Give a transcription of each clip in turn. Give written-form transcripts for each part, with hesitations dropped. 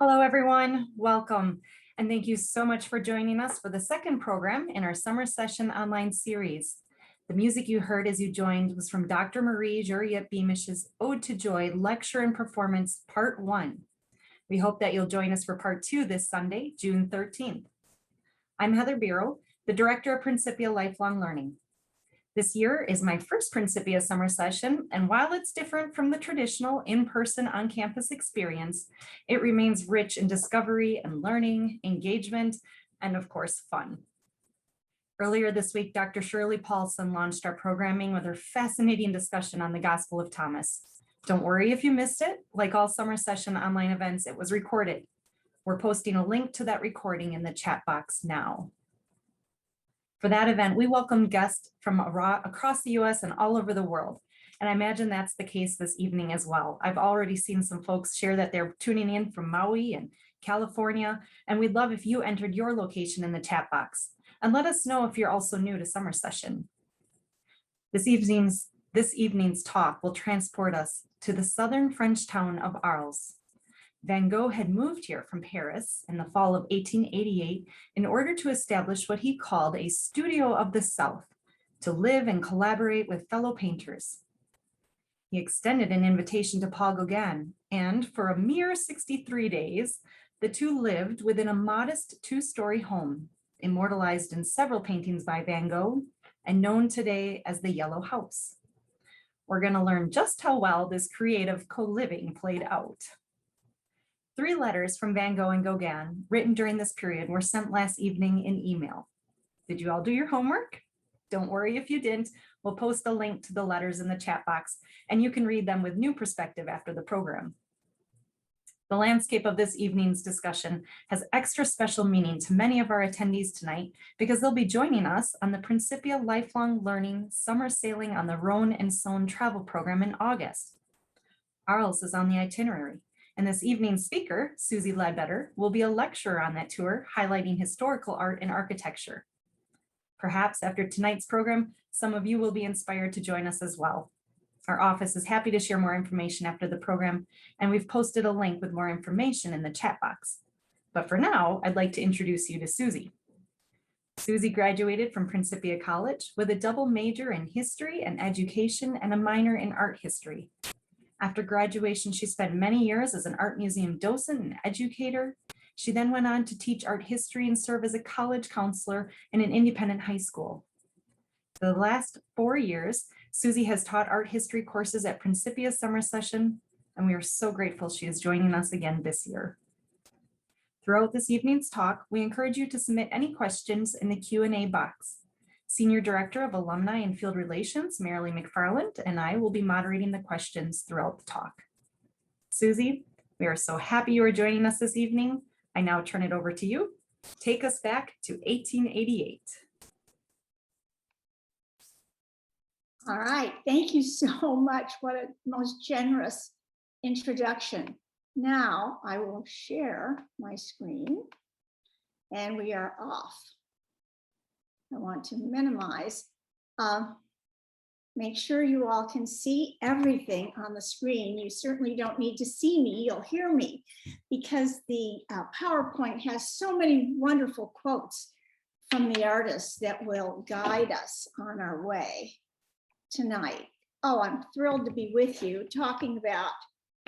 Hello, everyone. Welcome. And thank you so much for joining us for the second program in our summer session online series. The music you heard as you joined was from Dr. Marie Joliet-Beamish's Ode to Joy Lecture and Performance Part 1. We hope that you'll join us for Part 2 this Sunday, June 13th. I'm Heather Biro, the Director of Principia Lifelong Learning. This year is my first Principia summer session, and while it's different from the traditional in-person on-campus experience, it remains rich in discovery and learning, engagement, and of course, fun. Earlier this week, Dr. Shirley Paulson launched our programming with her fascinating discussion on the Gospel of Thomas. Don't worry if you missed it. Like all summer session online events, it was recorded. We're posting a link to that recording in the chat box now. For that event, we welcome guests from across the US and all over the world. And I imagine that's the case this evening as well. I've already seen some folks share that they're tuning in from Maui and California, and we'd love if you entered your location in the chat box. And let us know if you're also new to summer session. This evening's talk will transport us to the southern French town of Arles. Van Gogh had moved here from Paris in the fall of 1888 in order to establish what he called a studio of the South, to live and collaborate with fellow painters. He extended an invitation to Paul Gauguin, and for a mere 63 days, the two lived within a modest two-story home, immortalized in several paintings by Van Gogh and known today as the Yellow House. We're going to learn just how well this creative co-living played out. 3 letters from Van Gogh and Gauguin written during this period were sent last evening in email. Did you all do your homework? Don't worry if you didn't. We'll post a link to the letters in the chat box, and you can read them with new perspective after the program. The landscape of this evening's discussion has extra special meaning to many of our attendees tonight because they'll be joining us on the Principia Lifelong Learning Summer Sailing on the Rhone and Saône travel program in August. Arles is on the itinerary. And this evening's speaker, Susie Leadbetter, will be a lecturer on that tour, highlighting historical art and architecture. Perhaps after tonight's program, some of you will be inspired to join us as well. Our office is happy to share more information after the program, and we've posted a link with more information in the chat box. But for now, I'd like to introduce you to Susie. Susie graduated from Principia College with a double major in history and education and a minor in art history. After graduation, she spent many years as an art museum docent and educator. She then went on to teach art history and serve as a college counselor in an independent high school. For the last 4 years, Susie has taught art history courses at Principia Summer Session, and we are so grateful she is joining us again this year. Throughout this evening's talk, we encourage you to submit any questions in the Q&A box. Senior Director of Alumni and Field Relations, Marilee McFarland, and I will be moderating the questions throughout the talk. Susie, we are so happy you are joining us this evening. I now turn it over to you. Take us back to 1888. All right, thank you so much. What a most generous introduction. Now I will share my screen and we are off. I want to minimize, make sure you all can see everything on the screen. You certainly don't need to see me, you'll hear me, because the PowerPoint has so many wonderful quotes from the artists that will guide us on our way tonight. Oh, I'm thrilled to be with you talking about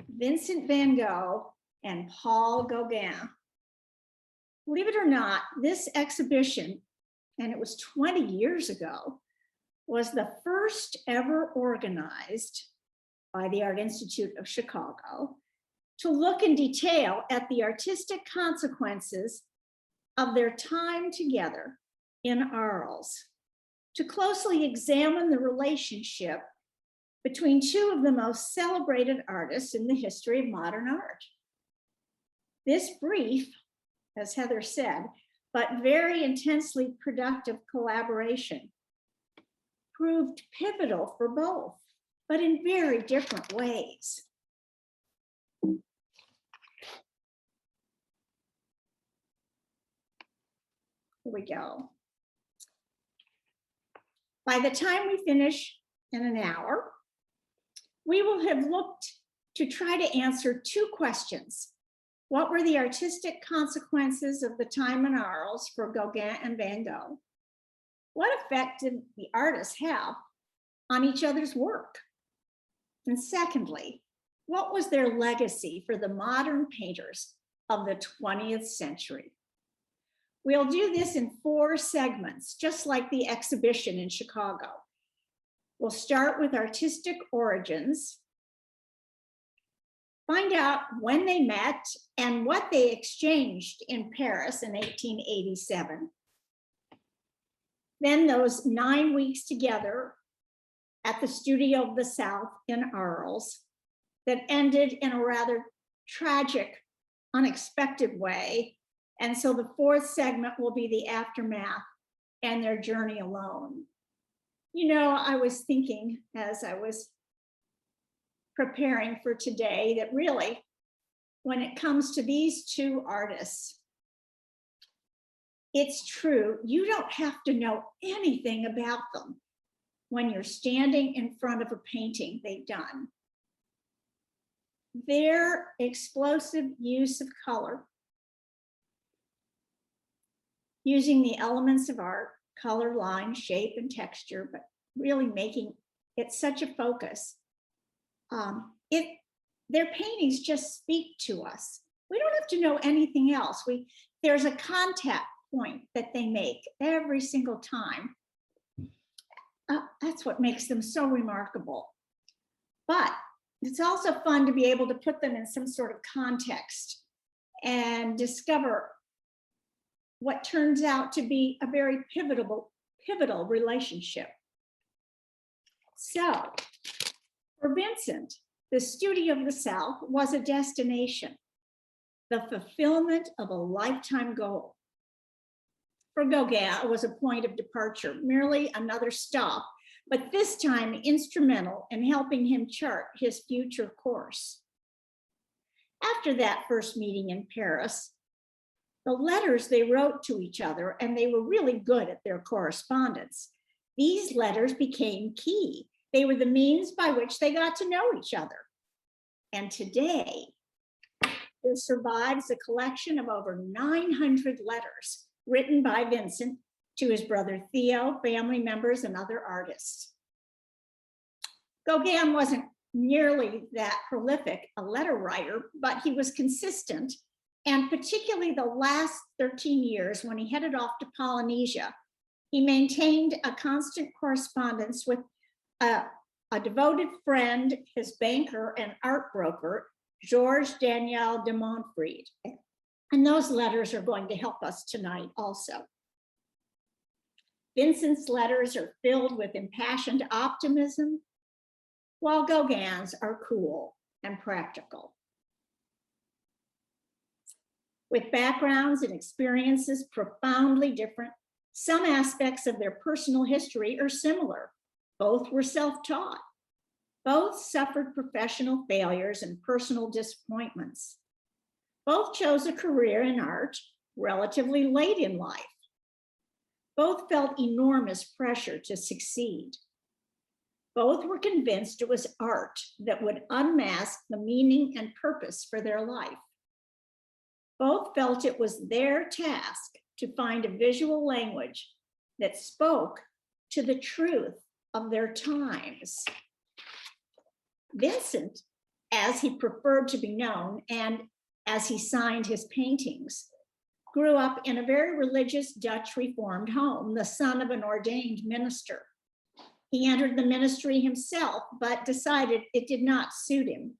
Vincent van Gogh and Paul Gauguin. Believe it or not, this exhibition, and it was 20 years ago, was the first ever organized by the Art Institute of Chicago to look in detail at the artistic consequences of their time together in Arles, to closely examine the relationship between 2 of the most celebrated artists in the history of modern art. This brief, as Heather said, but very intensely productive collaboration proved pivotal for both, but in very different ways. Here we go. By the time we finish in an hour, we will have looked to try to answer 2 questions. What were the artistic consequences of the time in Arles for Gauguin and Van Gogh? What effect did the artists have on each other's work? And secondly, what was their legacy for the modern painters of the 20th century? We'll do this in 4 segments, just like the exhibition in Chicago. We'll start with artistic origins, find out when they met and what they exchanged in Paris in 1887. Then those 9 weeks together at the Studio of the South in Arles that ended in a rather tragic, unexpected way. And so the 4th segment will be the aftermath and their journey alone. You know, I was thinking as I was preparing for today that really, when it comes to these 2 artists, it's true, you don't have to know anything about them when you're standing in front of a painting they've done. Their explosive use of color, using the elements of art, color, line, shape, and texture, but really making it such a focus. Their paintings just speak to us. We don't have to know anything else. There's a contact point that they make every single time. That's what makes them so remarkable. But it's also fun to be able to put them in some sort of context and discover what turns out to be a very pivotal relationship. So for Vincent, the Studio of the South was a destination, the fulfillment of a lifetime goal. For Gauguin, it was a point of departure, merely another stop, but this time instrumental in helping him chart his future course. After that first meeting in Paris, the letters they wrote to each other, and they were really good at their correspondence, these letters became key. They were the means by which they got to know each other. And today, there survives a collection of over 900 letters written by Vincent to his brother Theo, family members, and other artists. Gauguin wasn't nearly that prolific a letter writer, but he was consistent, and particularly the last 13 years when he headed off to Polynesia, he maintained a constant correspondence with a devoted friend, his banker and art broker, Georges Daniel de Montfried. And those letters are going to help us tonight also. Vincent's letters are filled with impassioned optimism, while Gauguin's are cool and practical. With backgrounds and experiences profoundly different, some aspects of their personal history are similar. Both were self-taught. Both suffered professional failures and personal disappointments. Both chose a career in art relatively late in life. Both felt enormous pressure to succeed. Both were convinced it was art that would unmask the meaning and purpose for their life. Both felt it was their task to find a visual language that spoke to the truth of their times. Vincent, as he preferred to be known and as he signed his paintings, grew up in a very religious Dutch Reformed home, the son of an ordained minister. He entered the ministry himself, but decided it did not suit him.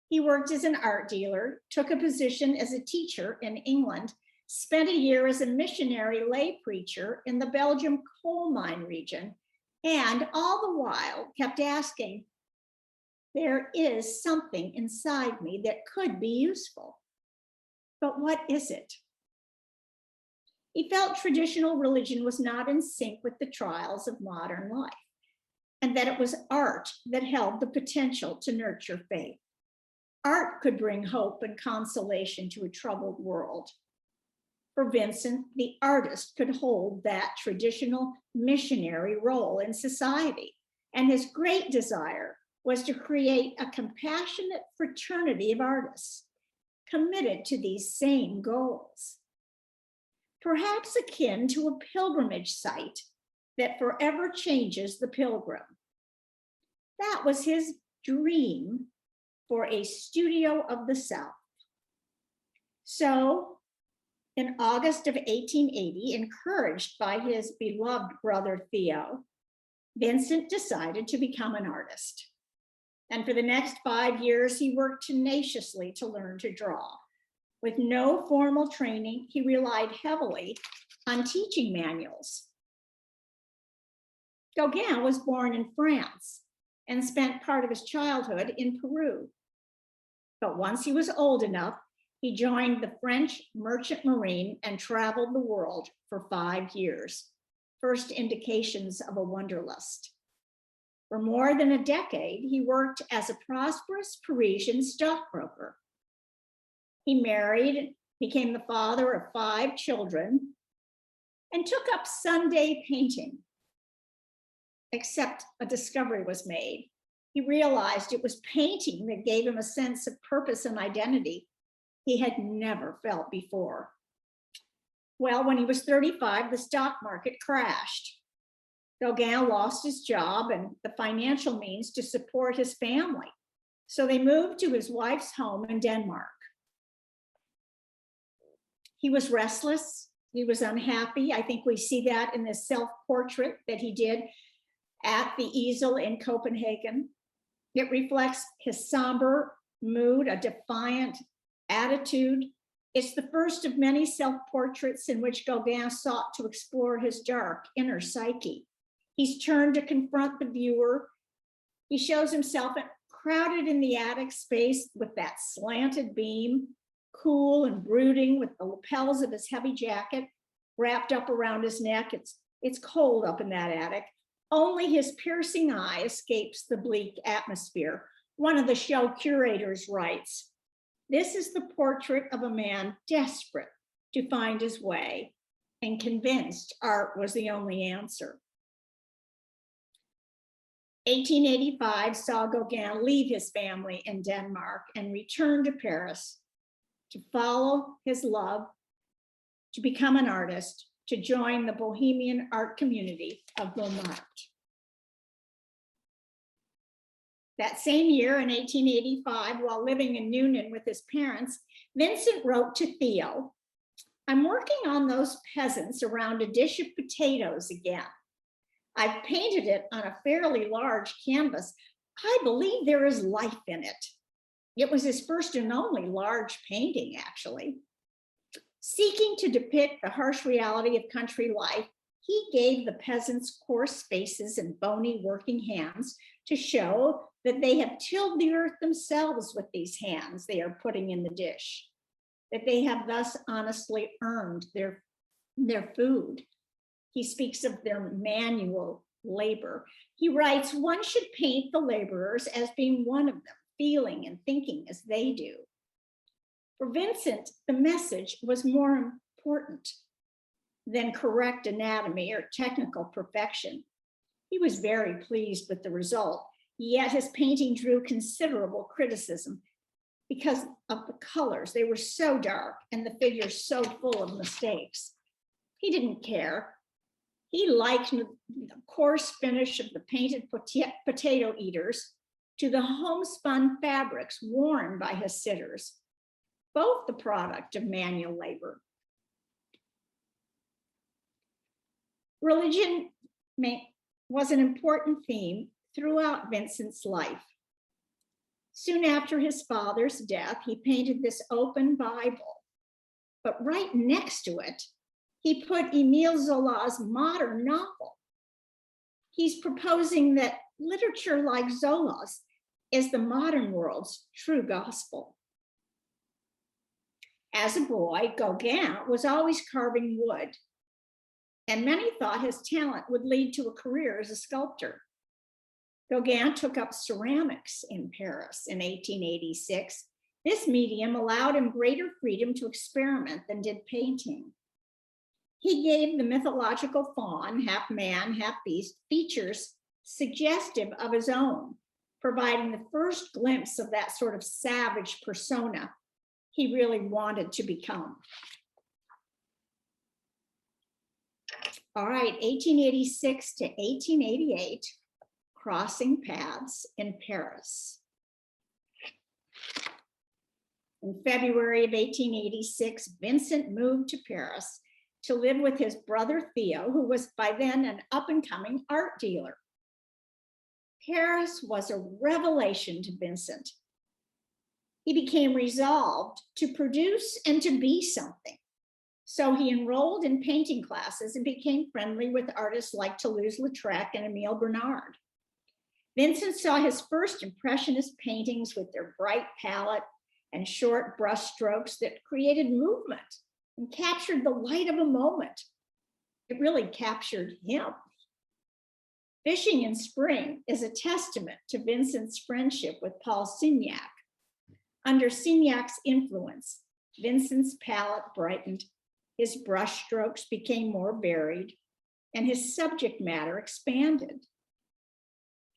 He worked as an art dealer, took a position as a teacher in England, spent a year as a missionary lay preacher in the Belgium coal mine region, and all the while kept asking, there is something inside me that could be useful. But what is it? He felt traditional religion was not in sync with the trials of modern life, and that it was art that held the potential to nurture faith. Art could bring hope and consolation to a troubled world. For Vincent, the artist could hold that traditional missionary role in society, and his great desire was to create a compassionate fraternity of artists, committed to these same goals. Perhaps akin to a pilgrimage site that forever changes the pilgrim. That was his dream for a studio of the South. So in August of 1880, encouraged by his beloved brother Theo, Vincent decided to become an artist. And for the next 5 years, he worked tenaciously to learn to draw. With no formal training, he relied heavily on teaching manuals. Gauguin was born in France and spent part of his childhood in Peru. But once he was old enough, he joined the French merchant marine and traveled the world for 5 years, first indications of a wanderlust. For more than a decade, he worked as a prosperous Parisian stockbroker. He married, became the father of 5 children, and took up Sunday painting. Except a discovery was made. He realized it was painting that gave him a sense of purpose and identity he had never felt before. Well, when he was 35, the stock market crashed. Gauguin lost his job and the financial means to support his family. So they moved to his wife's home in Denmark. He was restless. He was unhappy. I think we see that in this self-portrait that he did at the easel in Copenhagen. It reflects his somber mood, a defiant attitude. It's the first of many self-portraits in which Gauguin sought to explore his dark inner psyche. He's turned to confront the viewer. He shows himself crowded in the attic space with that slanted beam, cool and brooding with the lapels of his heavy jacket wrapped up around his neck. It's cold up in that attic. Only his piercing eye escapes the bleak atmosphere. One of the show curators writes, "This is the portrait of a man desperate to find his way and convinced art was the only answer." 1885 saw Gauguin leave his family in Denmark and return to Paris to follow his love, to become an artist, to join the Bohemian art community of Montmartre. That same year in 1885, while living in Noonan with his parents, Vincent wrote to Theo, "I'm working on those peasants around a dish of potatoes again. I've painted it on a fairly large canvas. I believe there is life in it." It was his first and only large painting, actually. Seeking to depict the harsh reality of country life, he gave the peasants coarse faces and bony working hands to show that they have tilled the earth themselves with these hands they are putting in the dish, that they have thus honestly earned their food. He speaks of their manual labor. He writes, "One should paint the laborers as being one of them, feeling and thinking as they do." For Vincent, the message was more important than correct anatomy or technical perfection. He was very pleased with the result, yet his painting drew considerable criticism because of the colors. They were so dark and the figures so full of mistakes. He didn't care. He likened the coarse finish of the painted potato eaters to the homespun fabrics worn by his sitters, both the product of manual labor. Religion was an important theme throughout Vincent's life. Soon after his father's death, he painted this open Bible, but right next to it, he put Émile Zola's modern novel. He's proposing that literature like Zola's is the modern world's true gospel. As a boy, Gauguin was always carving wood, and many thought his talent would lead to a career as a sculptor. Gauguin took up ceramics in Paris in 1886. This medium allowed him greater freedom to experiment than did painting. He gave the mythological faun, half man, half beast, features suggestive of his own, providing the first glimpse of that sort of savage persona he really wanted to become. All right, 1886 to 1888, crossing paths in Paris. In February of 1886, Vincent moved to Paris to live with his brother Theo, who was by then an up-and-coming art dealer. Paris was a revelation to Vincent. He became resolved to produce and to be something. So he enrolled in painting classes and became friendly with artists like Toulouse-Lautrec and Emile Bernard. Vincent saw his first impressionist paintings with their bright palette and short brush strokes that created movement and captured the light of a moment. It really captured him. Fishing in Spring is a testament to Vincent's friendship with Paul Signac. Under Signac's influence, Vincent's palette brightened, his brush strokes became more varied, and his subject matter expanded.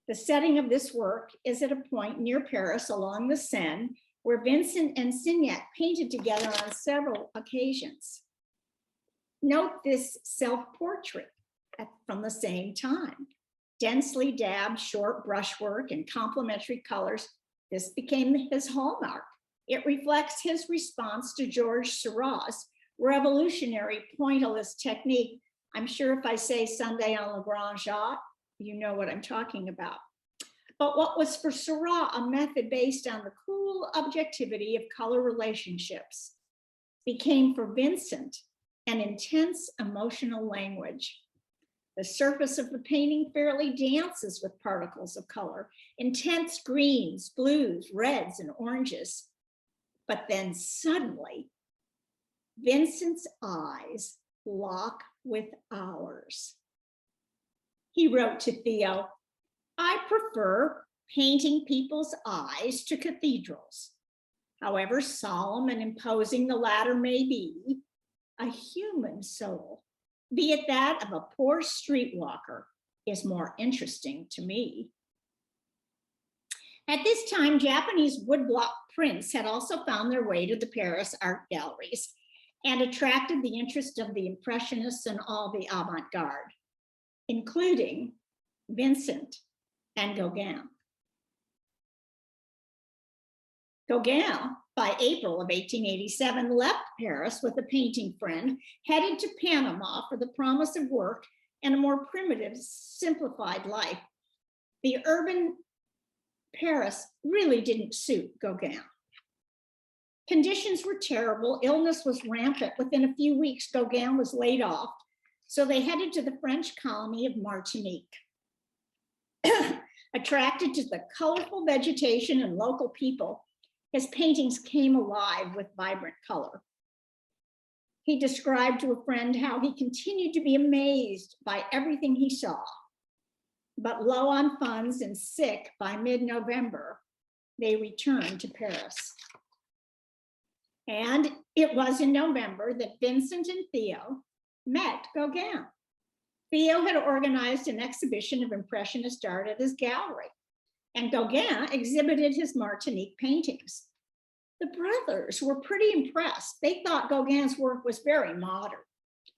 The setting of this work is at a point near Paris along the Seine, where Vincent and Signac painted together on several occasions. Note this self-portrait from the same time. Densely dabbed short brushwork and complementary colors, this became his hallmark. It reflects his response to Georges Seurat's revolutionary pointillist technique. I'm sure if I say Sunday on Le Grand Jatte, you know what I'm talking about. But what was for Seurat a method based on the cool objectivity of color relationships became for Vincent an intense emotional language. The surface of the painting fairly dances with particles of color, intense greens, blues, reds, and oranges. But then suddenly, Vincent's eyes lock with ours. He wrote to Theo, "I prefer painting people's eyes to cathedrals. However solemn and imposing the latter may be, a human soul, be it that of a poor streetwalker, is more interesting to me." At this time, Japanese woodblock prints had also found their way to the Paris art galleries and attracted the interest of the Impressionists and all the avant-garde, including Vincent and Gauguin. Gauguin, by April of 1887, left Paris with a painting friend, headed to Panama for the promise of work and a more primitive, simplified life. The urban Paris really didn't suit Gauguin. Conditions were terrible. Illness was rampant. Within a few weeks, Gauguin was laid off. So they headed to the French colony of Martinique. Attracted to the colorful vegetation and local people, his paintings came alive with vibrant color. He described to a friend how he continued to be amazed by everything he saw. But low on funds and sick by mid-November, they returned to Paris. And it was in November that Vincent and Theo met Gauguin. Theo had organized an exhibition of Impressionist art at his gallery, and Gauguin exhibited his Martinique paintings. The brothers were pretty impressed. They thought Gauguin's work was very modern,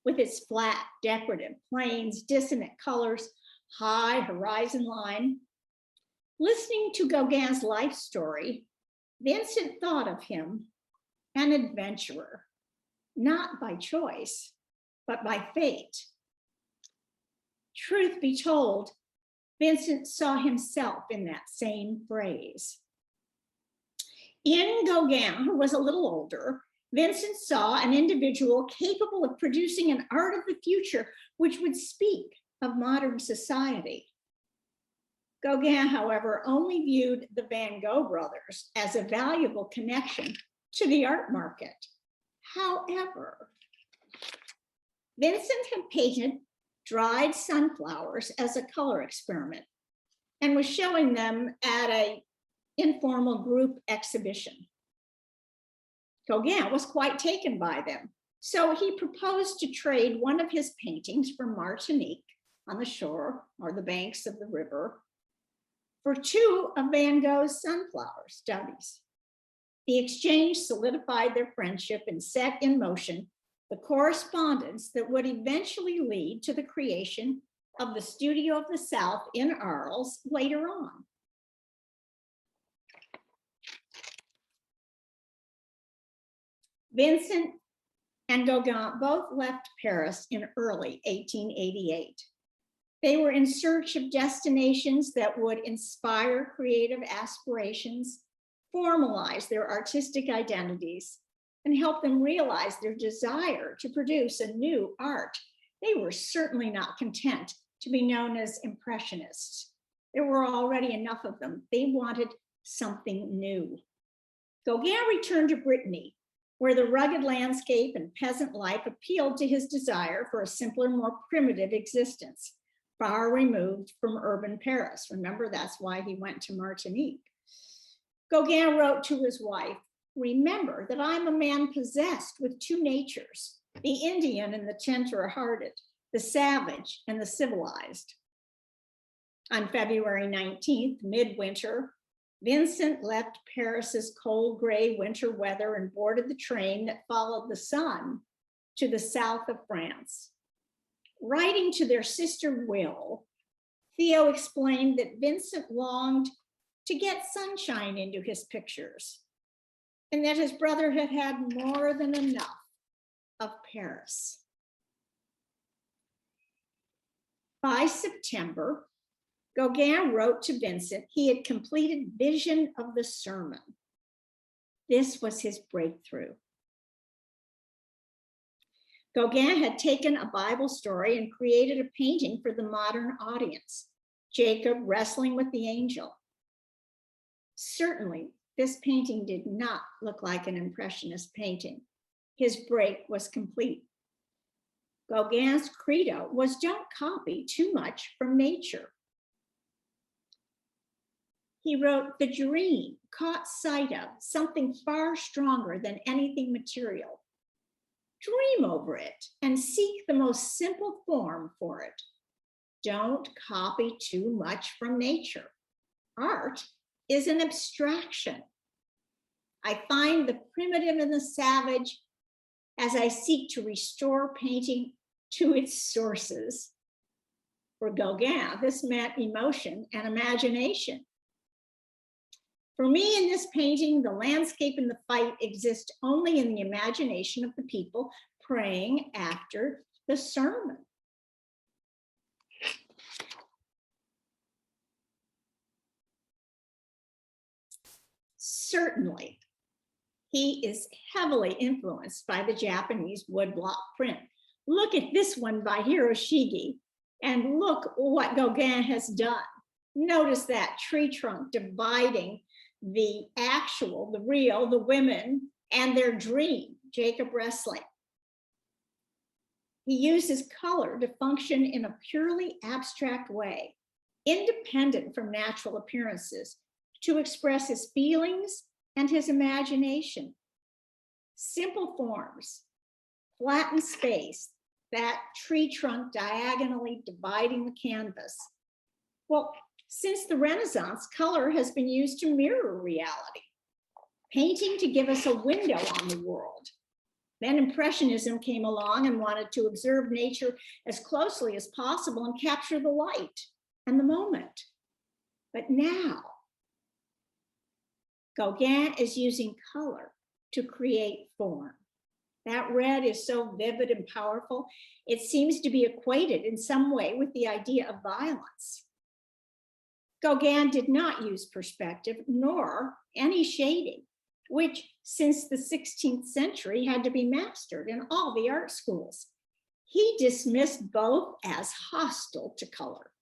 with its flat, decorative planes, dissonant colors, high horizon line. Listening to Gauguin's life story, Vincent thought of him an adventurer, not by choice, but by fate. Truth be told, Vincent saw himself in that same phrase. In Gauguin, who was a little older, Vincent saw an individual capable of producing an art of the future which would speak of modern society. Gauguin, however, only viewed the Van Gogh brothers as a valuable connection to the art market. However, Vincent had painted dried sunflowers as a color experiment and was showing them at an informal group exhibition. Gauguin was quite taken by them, so he proposed to trade one of his paintings from Martinique on the shore or the banks of the river for two of Van Gogh's sunflower studies. The exchange solidified their friendship and set in motion the correspondence that would eventually lead to the creation of the Studio of the South in Arles later on. Vincent and Gauguin both left Paris in early 1888. They were in search of destinations that would inspire creative aspirations, formalize their artistic identities, and help them realize their desire to produce a new art. They were certainly not content to be known as Impressionists. There were already enough of them. They wanted something new. Gauguin returned to Brittany, where the rugged landscape and peasant life appealed to his desire for a simpler, more primitive existence, far removed from urban Paris. Remember, that's why he went to Martinique. Gauguin wrote to his wife, "Remember that I'm a man possessed with two natures, the Indian and the tender-hearted, the savage and the civilized." On February 19th, midwinter, Vincent left Paris's cold gray winter weather and boarded the train that followed the sun to the south of France. Writing to their sister Will, Theo explained that Vincent longed to get sunshine into his pictures and that his brother had had more than enough of Paris. By September, Gauguin wrote to Vincent he had completed Vision of the Sermon. This was his breakthrough. Gauguin had taken a Bible story and created a painting for the modern audience, Jacob wrestling with the angel. Certainly, this painting did not look like an Impressionist painting. His break was complete. Gauguin's credo was don't copy too much from nature. He wrote, "The dream caught sight of something far stronger than anything material. Dream over it and seek the most simple form for it. Don't copy too much from nature. Art is an abstraction. I find the primitive and the savage as I seek to restore painting to its sources." For Gauguin, this meant emotion and imagination. For me, in this painting, the landscape and the fight exist only in the imagination of the people praying after the sermon. Certainly, he is heavily influenced by the Japanese woodblock print. Look at this one by Hiroshige, and look what Gauguin has done. Notice that tree trunk dividing the actual, the real, the women, and their dream, Jacob wrestling. He uses color to function in a purely abstract way, independent from natural appearances, to express his feelings and his imagination. Simple forms, flattened space, that tree trunk diagonally dividing the canvas. Well, since the Renaissance, color has been used to mirror reality, painting to give us a window on the world. Then Impressionism came along and wanted to observe nature as closely as possible and capture the light and the moment. But now, Gauguin is using color to create form. That red is so vivid and powerful, it seems to be equated in some way with the idea of violence. Gauguin did not use perspective nor any shading, which since the 16th century had to be mastered in all the art schools. He dismissed both as hostile to color.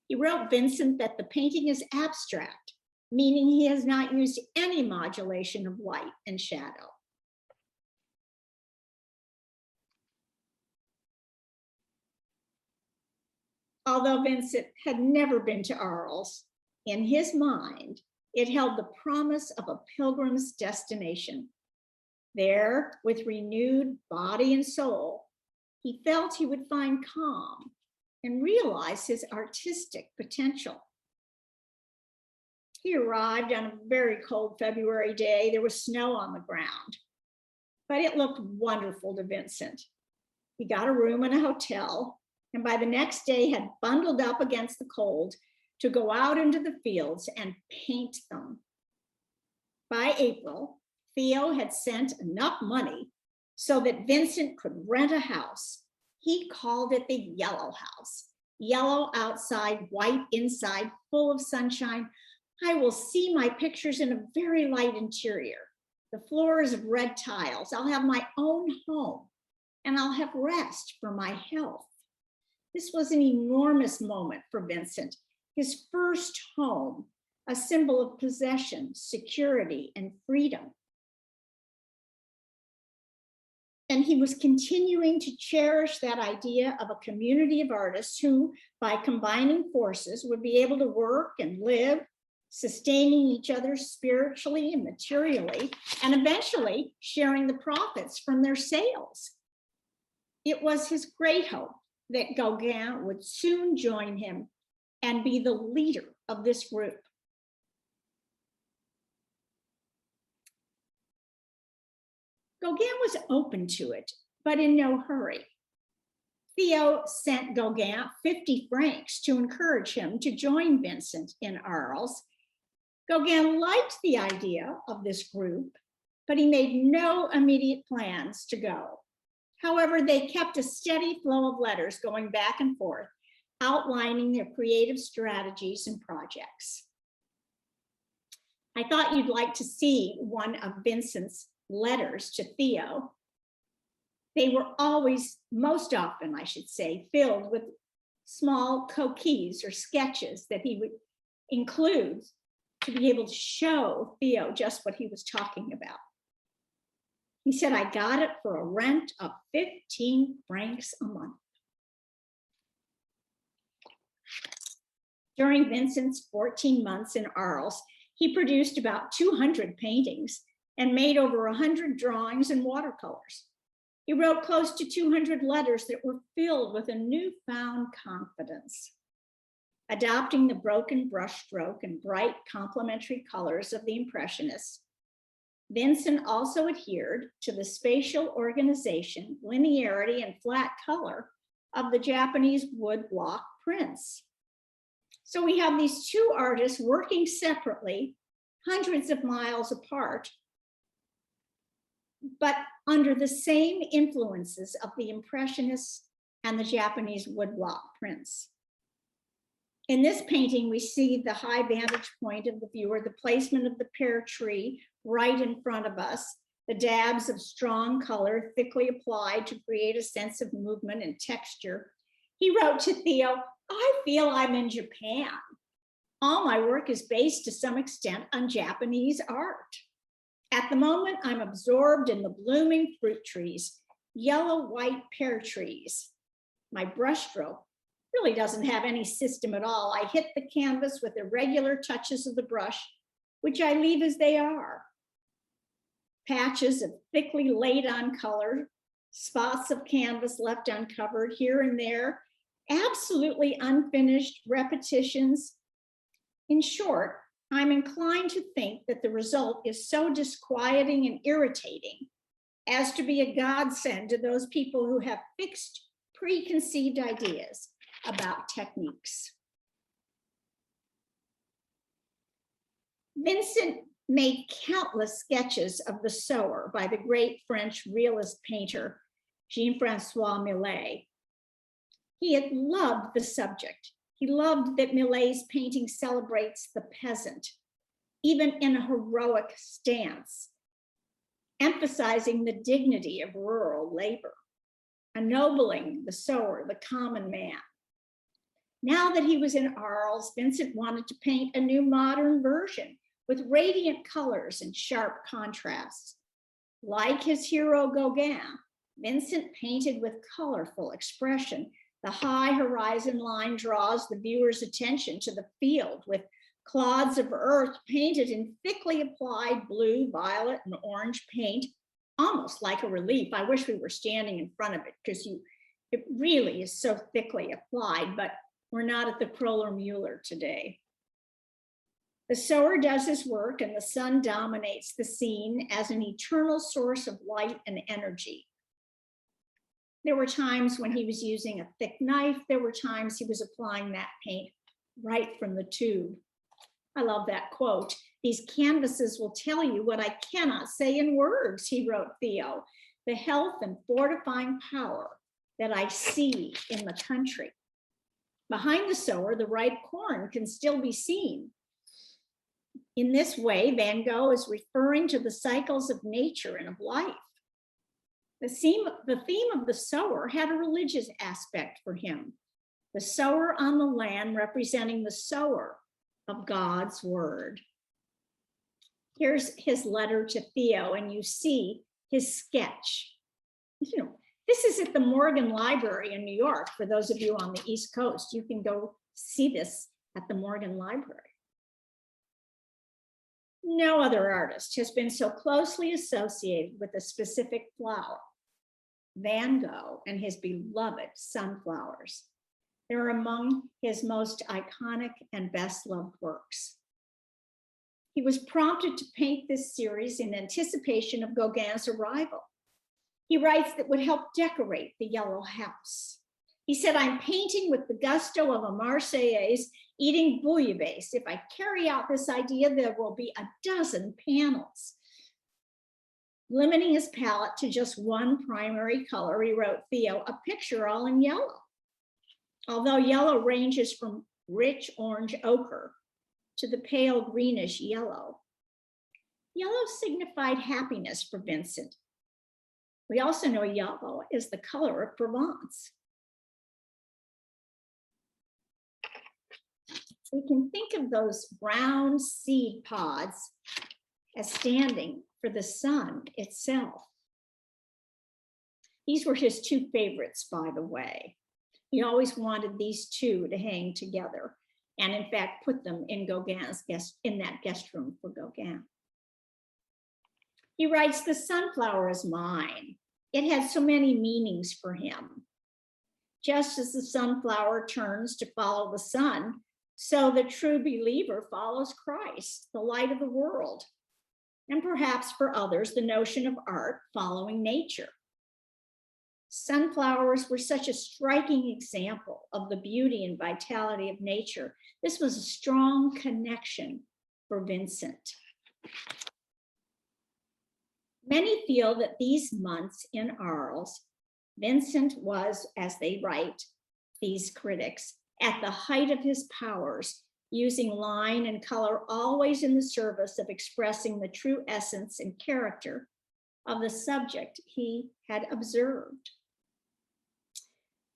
He wrote Vincent that the painting is abstract, meaning he has not used any modulation of light and shadow. Although Vincent had never been to Arles, in his mind, it held the promise of a pilgrim's destination. There, with renewed body and soul, he felt he would find calm and realize his artistic potential. He arrived on a very cold February day. There was snow on the ground, but it looked wonderful to Vincent. He got a room in a hotel, and by the next day had bundled up against the cold to go out into the fields and paint them. By April, Theo had sent enough money so that Vincent could rent a house. He called it the Yellow House. Yellow outside, white inside, full of sunshine. I will see my pictures in a very light interior. The floor is of red tiles. I'll have my own home, and I'll have rest for my health. This was an enormous moment for Vincent. His first home, a symbol of possession, security, and freedom. And he was continuing to cherish that idea of a community of artists who, by combining forces, would be able to work and live, sustaining each other spiritually and materially, and eventually sharing the profits from their sales. It was his great hope that Gauguin would soon join him and be the leader of this group. Gauguin was open to it, but in no hurry. Theo sent Gauguin 50 francs to encourage him to join Vincent in Arles. Gauguin liked the idea of this group, but he made no immediate plans to go. However, they kept a steady flow of letters going back and forth, outlining their creative strategies and projects. I thought you'd like to see one of Vincent's letters to Theo. They were always, most often, I should say, filled with small coquilles or sketches that he would include to be able to show Theo just what he was talking about. He said, I got it for a rent of 15 francs a month. During Vincent's 14 months in Arles, he produced about 200 paintings and made over 100 drawings and watercolors. He wrote close to 200 letters that were filled with a newfound confidence. Adopting the broken brushstroke and bright complementary colors of the Impressionists, Vincent also adhered to the spatial organization, linearity, and flat color of the Japanese woodblock prints. So we have these two artists working separately, hundreds of miles apart, but under the same influences of the Impressionists and the Japanese woodblock prints. In this painting, we see the high vantage point of the viewer, the placement of the pear tree right in front of us, the dabs of strong color thickly applied to create a sense of movement and texture. He wrote to Theo, I feel I'm in Japan. All my work is based to some extent on Japanese art. At the moment, I'm absorbed in the blooming fruit trees, yellow-white pear trees. My brushstroke really doesn't have any system at all. I hit the canvas with irregular touches of the brush, which I leave as they are. Patches of thickly laid on color, spots of canvas left uncovered here and there, absolutely unfinished repetitions. In short, I'm inclined to think that the result is so disquieting and irritating as to be a godsend to those people who have fixed, preconceived ideas about techniques. Vincent made countless sketches of the sower by the great French realist painter, Jean-Francois Millet. He had loved the subject. He loved that Millet's painting celebrates the peasant, even in a heroic stance, emphasizing the dignity of rural labor, ennobling the sower, the common man. Now that he was in Arles, Vincent wanted to paint a new modern version with radiant colors and sharp contrasts. Like his hero Gauguin, Vincent painted with colorful expression. The high horizon line draws the viewer's attention to the field with clods of earth painted in thickly applied blue, violet, and orange paint, almost like a relief. I wish we were standing in front of it because it really is so thickly applied, but we're not at the Kroller Mueller today. The sower does his work and the sun dominates the scene as an eternal source of light and energy. There were times when he was using a thick knife. There were times he was applying that paint right from the tube. I love that quote. These canvases will tell you what I cannot say in words, he wrote Theo, the health and fortifying power that I see in the country. Behind the sower, the ripe corn can still be seen. In this way, Van Gogh is referring to the cycles of nature and of life. The theme of the sower had a religious aspect for him. The sower on the land representing the sower of God's word. Here's his letter to Theo, and you see his sketch. This is at the Morgan Library in New York. For those of you on the East Coast, you can go see this at the Morgan Library. No other artist has been so closely associated with a specific flower, Van Gogh and his beloved sunflowers. They're among his most iconic and best-loved works. He was prompted to paint this series in anticipation of Gauguin's arrival. He writes that would help decorate the yellow house. He said, I'm painting with the gusto of a Marseillaise eating bouillabaisse. If I carry out this idea, there will be a dozen panels. Limiting his palette to just one primary color, he wrote Theo, a picture all in yellow. Although yellow ranges from rich orange ochre to the pale greenish yellow, yellow signified happiness for Vincent. We also know yellow is the color of Provence. We can think of those brown seed pods as standing for the sun itself. These were his two favorites, by the way. He always wanted these two to hang together, and in fact put them in Gauguin's guest room for Gauguin. He writes, the sunflower is mine. It has so many meanings for him. Just as the sunflower turns to follow the sun, so the true believer follows Christ, the light of the world, and perhaps for others, the notion of art following nature. Sunflowers were such a striking example of the beauty and vitality of nature. This was a strong connection for Vincent. Many feel that these months in Arles, Vincent was, as they write, these critics, at the height of his powers, using line and color always in the service of expressing the true essence and character of the subject he had observed.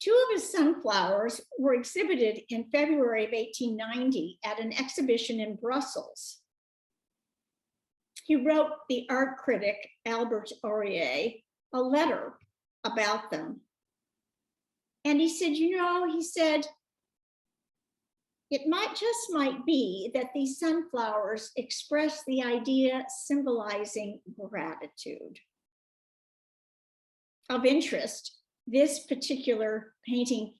Two of his sunflowers were exhibited in February of 1890 at an exhibition in Brussels. He wrote the art critic Albert Aurier a letter about them. And he said, it might be that these sunflowers express the idea symbolizing gratitude. Of interest, this particular painting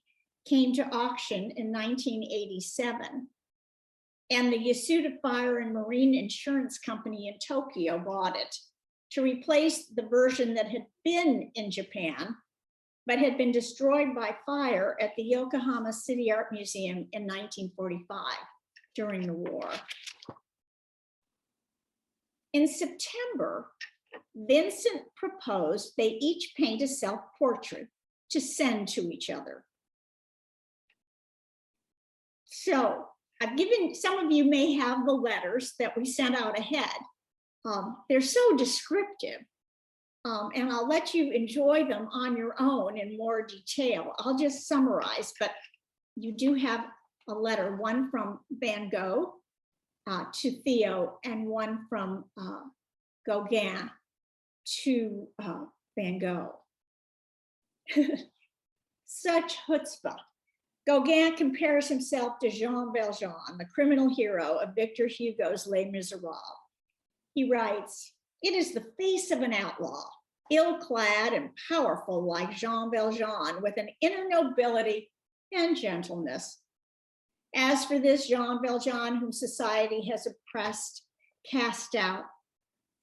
came to auction in 1987, and the Yasuda Fire and Marine Insurance Company in Tokyo bought it to replace the version that had been in Japan, but had been destroyed by fire at the Yokohama City Art Museum in 1945 during the war. In September, Vincent proposed they each paint a self-portrait to send to each other. So I've given, some of you may have the letters that we sent out ahead. They're so descriptive. And I'll let you enjoy them on your own in more detail. I'll just summarize, but you do have a letter, one from Van Gogh to Theo, and one from Gauguin to Van Gogh. Such chutzpah. Gauguin compares himself to Jean Valjean, the criminal hero of Victor Hugo's Les Miserables. He writes, "It is the face of an outlaw, ill-clad and powerful like Jean Valjean, with an inner nobility and gentleness. As for this Jean Valjean, whom society has oppressed, cast out,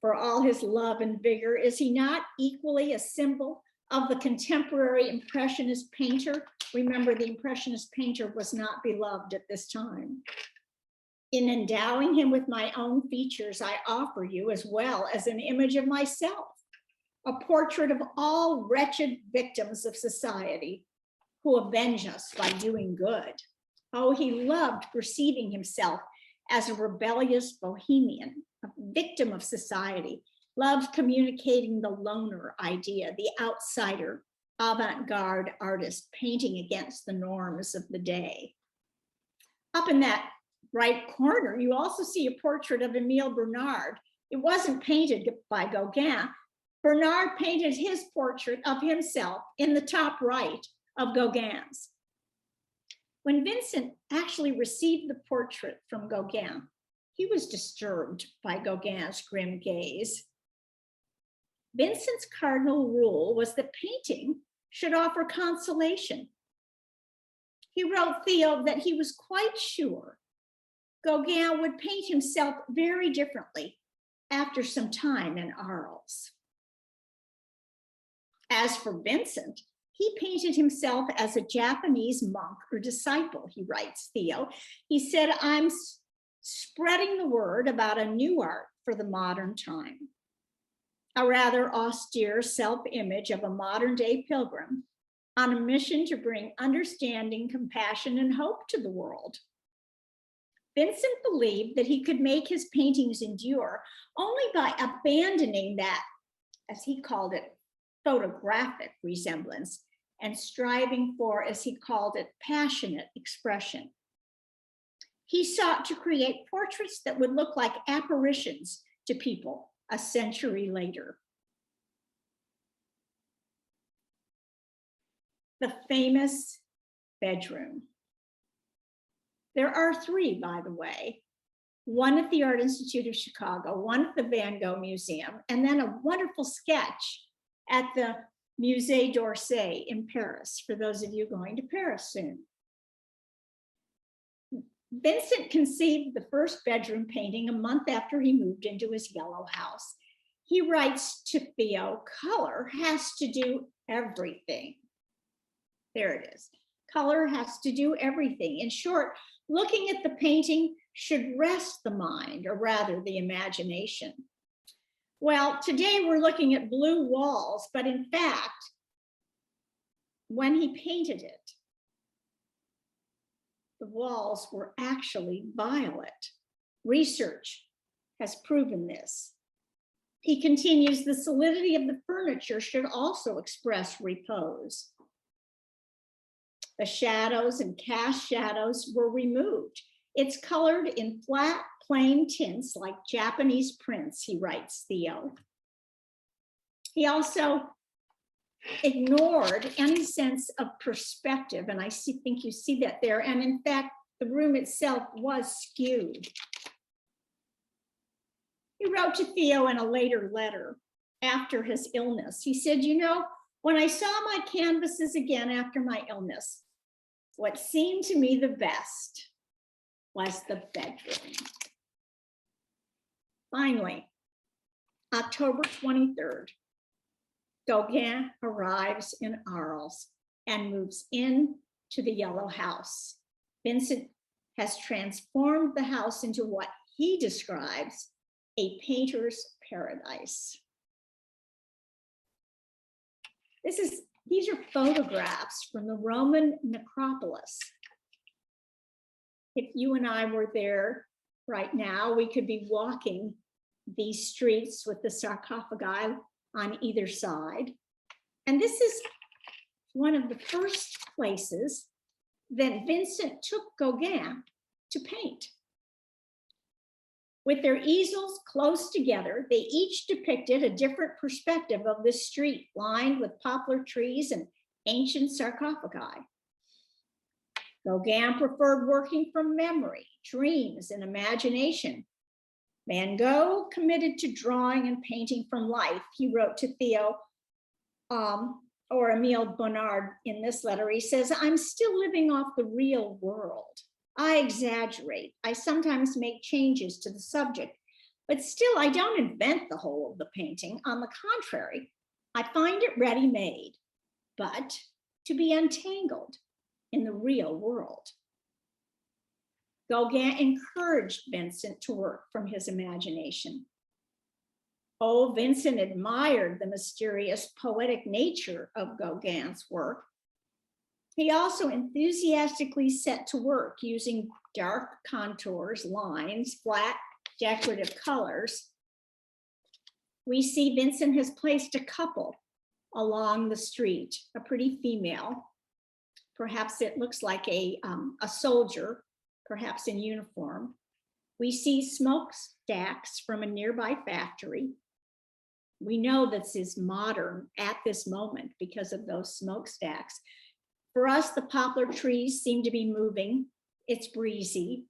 for all his love and vigor, is he not equally a symbol of the contemporary Impressionist painter? Remember, the Impressionist painter was not beloved at this time. In endowing him with my own features, I offer you, as well as an image of myself, a portrait of all wretched victims of society who avenge us by doing good. Oh, he loved perceiving himself as a rebellious bohemian, a victim of society, loved communicating the loner idea, the outsider, avant-garde artist painting against the norms of the day. Up in that right corner, you also see a portrait of Emile Bernard. It wasn't painted by Gauguin. Bernard painted his portrait of himself in the top right of Gauguin's. When Vincent actually received the portrait from Gauguin, he was disturbed by Gauguin's grim gaze. Vincent's cardinal rule was that painting should offer consolation. He wrote Theo that he was quite sure Gauguin would paint himself very differently after some time in Arles. As for Vincent, he painted himself as a Japanese monk or disciple, he writes Theo. He said, I'm spreading the word about a new art for the modern time. A rather austere self-image of a modern day pilgrim on a mission to bring understanding, compassion, and hope to the world. Vincent believed that he could make his paintings endure only by abandoning that, as he called it, photographic resemblance and striving for, as he called it, passionate expression. He sought to create portraits that would look like apparitions to people a century later. The famous bedroom. There are three, by the way, one at the Art Institute of Chicago, one at the Van Gogh Museum, and then a wonderful sketch at the Musée d'Orsay in Paris, for those of you going to Paris soon. Vincent conceived the first bedroom painting a month after he moved into his yellow house. He writes to Theo, color has to do everything. There it is. Color has to do everything. In short, looking at the painting should rest the mind, or rather the imagination. Well, today we're looking at blue walls, but in fact, when he painted it, the walls were actually violet. Research has proven this. He continues, the solidity of the furniture should also express repose. The shadows and cast shadows were removed. It's colored in flat, plain tints like Japanese prints, he writes Theo. He also ignored any sense of perspective, and I think you see that there. And in fact, the room itself was skewed. He wrote to Theo in a later letter after his illness. He said, you know, when I saw my canvases again after my illness, what seemed to me the best was the bedroom. Finally, October 23rd, Gauguin arrives in Arles and moves in to the yellow house. Vincent has transformed the house into what he describes a painter's paradise. These are photographs from the Roman necropolis. If you and I were there right now, we could be walking these streets with the sarcophagi on either side. And this is one of the first places that Vincent took Gauguin to paint. With their easels close together, they each depicted a different perspective of the street lined with poplar trees and ancient sarcophagi. Gauguin preferred working from memory, dreams, and imagination. Van Gogh committed to drawing and painting from life. He wrote to Theo, or Emile Bernard in this letter. He says, I'm still living off the real world. I exaggerate. I sometimes make changes to the subject, but still I don't invent the whole of the painting. On the contrary, I find it ready-made, but to be untangled in the real world. Gauguin encouraged Vincent to work from his imagination. Oh, Vincent admired the mysterious poetic nature of Gauguin's work. He also enthusiastically set to work using dark contours, lines, flat decorative colors. We see Vincent has placed a couple along the street, a pretty female. Perhaps it looks like a soldier, perhaps in uniform. We see smokestacks from a nearby factory. We know this is modern at this moment because of those smokestacks. For us, the poplar trees seem to be moving. It's breezy.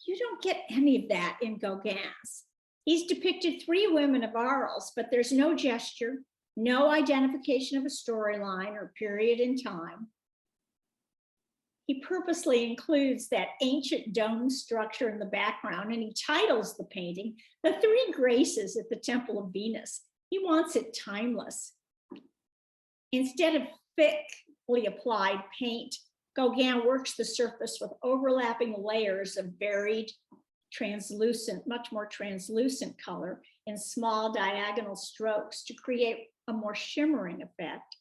You don't get any of that in Gauguin's. He's depicted 3 women of Arles, but there's no gesture, no identification of a storyline or period in time. He purposely includes that ancient dome structure in the background, and he titles the painting, The 3 Graces at the Temple of Venus. He wants it timeless. Instead of thickly applied paint, Gauguin works the surface with overlapping layers of varied, translucent, much more translucent color in small diagonal strokes to create a more shimmering effect.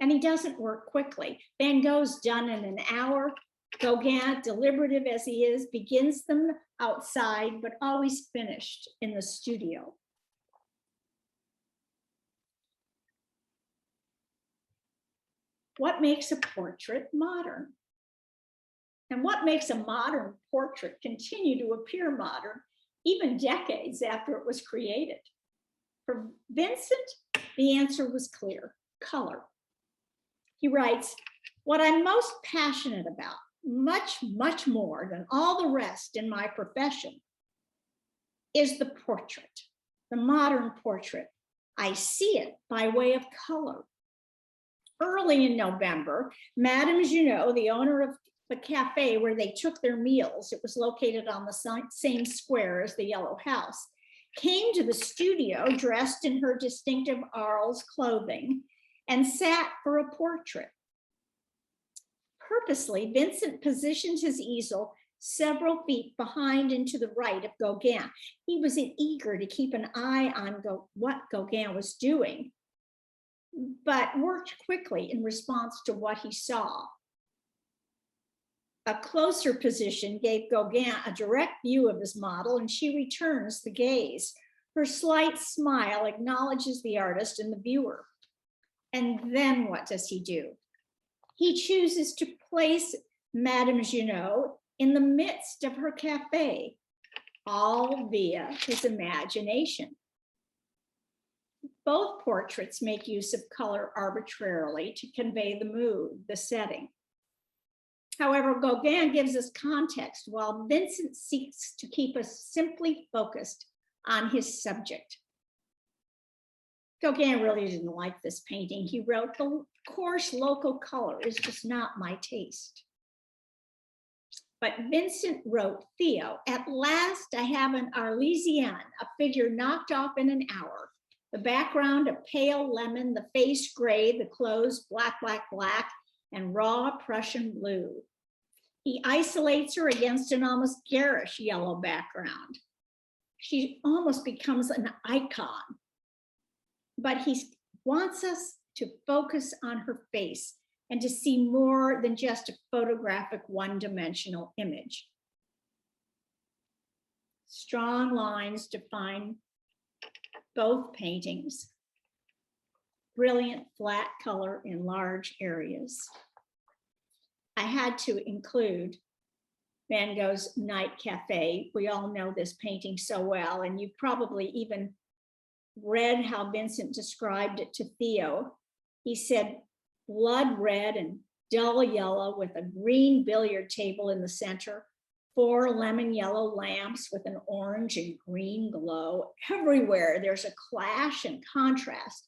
And he doesn't work quickly. Van Gogh's done in an hour. Gauguin, deliberative as he is, begins them outside, but always finished in the studio. What makes a portrait modern? And what makes a modern portrait continue to appear modern, even decades after it was created? For Vincent, the answer was clear: color. He writes, what I'm most passionate about, much more than all the rest in my profession, is the portrait, the modern portrait. I see it by way of color. Early in November, Madame Junot, the owner of the cafe where they took their meals, it was located on the same square as the Yellow House, came to the studio dressed in her distinctive Arles clothing and sat for a portrait. Purposely, Vincent positioned his easel several feet behind and to the right of Gauguin. He was eager to keep an eye on what Gauguin was doing, but worked quickly in response to what he saw. A closer position gave Gauguin a direct view of his model, and she returns the gaze. Her slight smile acknowledges the artist and the viewer. And then what does he do? He chooses to place Madame Junot in the midst of her cafe, all via his imagination. Both portraits make use of color arbitrarily to convey the mood, the setting. However, Gauguin gives us context while Vincent seeks to keep us simply focused on his subject. Gauguin really didn't like this painting. He wrote, the coarse local color is just not my taste. But Vincent wrote, Theo, at last I have an Arlesienne, a figure knocked off in an hour. The background a pale lemon, the face gray, the clothes black, and raw Prussian blue. He isolates her against an almost garish yellow background. She almost becomes an icon. But he wants us to focus on her face and to see more than just a photographic one-dimensional image. Strong lines define both paintings. Brilliant flat color in large areas. I had to include Van Gogh's Night Cafe. We all know this painting so well, and you've probably even read how Vincent described it to Theo. He said, blood red and dull yellow with a green billiard table in the center, 4 lemon yellow lamps with an orange and green glow. Everywhere there's a clash and contrast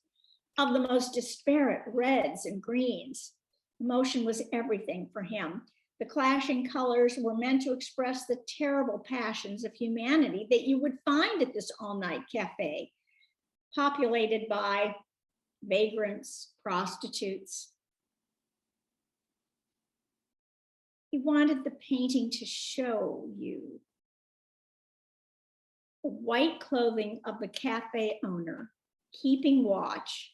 of the most disparate reds and greens. Emotion was everything for him. The clashing colors were meant to express the terrible passions of humanity that you would find at this all-night cafe, populated by vagrants, prostitutes. He wanted the painting to show you the white clothing of the cafe owner, keeping watch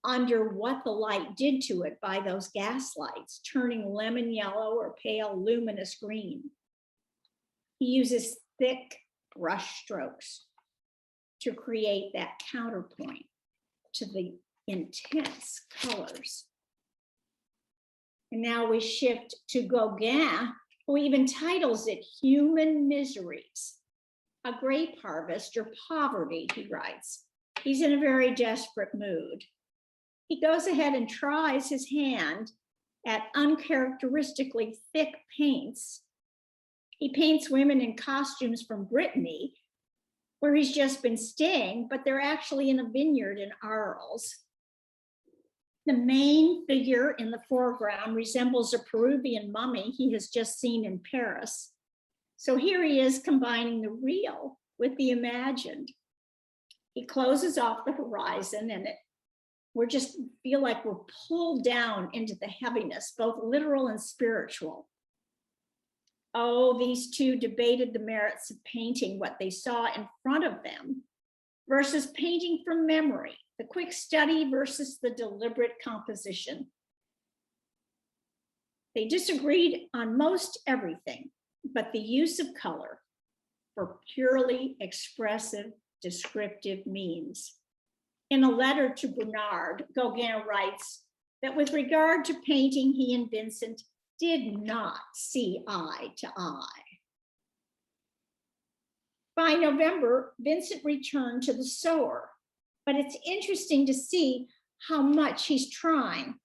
under what the light did to it by those gas lights, turning lemon yellow or pale luminous green. He uses thick brush strokes to create that counterpoint to the intense colors. And now we shift to Gauguin, who even titles it Human Miseries, a grape harvest or poverty, he writes. He's in a very desperate mood. He goes ahead and tries his hand at uncharacteristically thick paints. He paints women in costumes from Brittany, where he's just been staying, but they're actually in a vineyard in Arles. The main figure in the foreground resembles a Peruvian mummy he has just seen in Paris. So here he is combining the real with the imagined. He closes off the horizon and we just feel like we're pulled down into the heaviness, both literal and spiritual. Oh, these two debated the merits of painting what they saw in front of them versus painting from memory, the quick study versus the deliberate composition. They disagreed on most everything, but the use of color for purely expressive, descriptive means. In a letter to Bernard, Gauguin writes that with regard to painting, he and Vincent did not see eye to eye. By November, Vincent returned to the sower, but it's interesting to see how much he's trying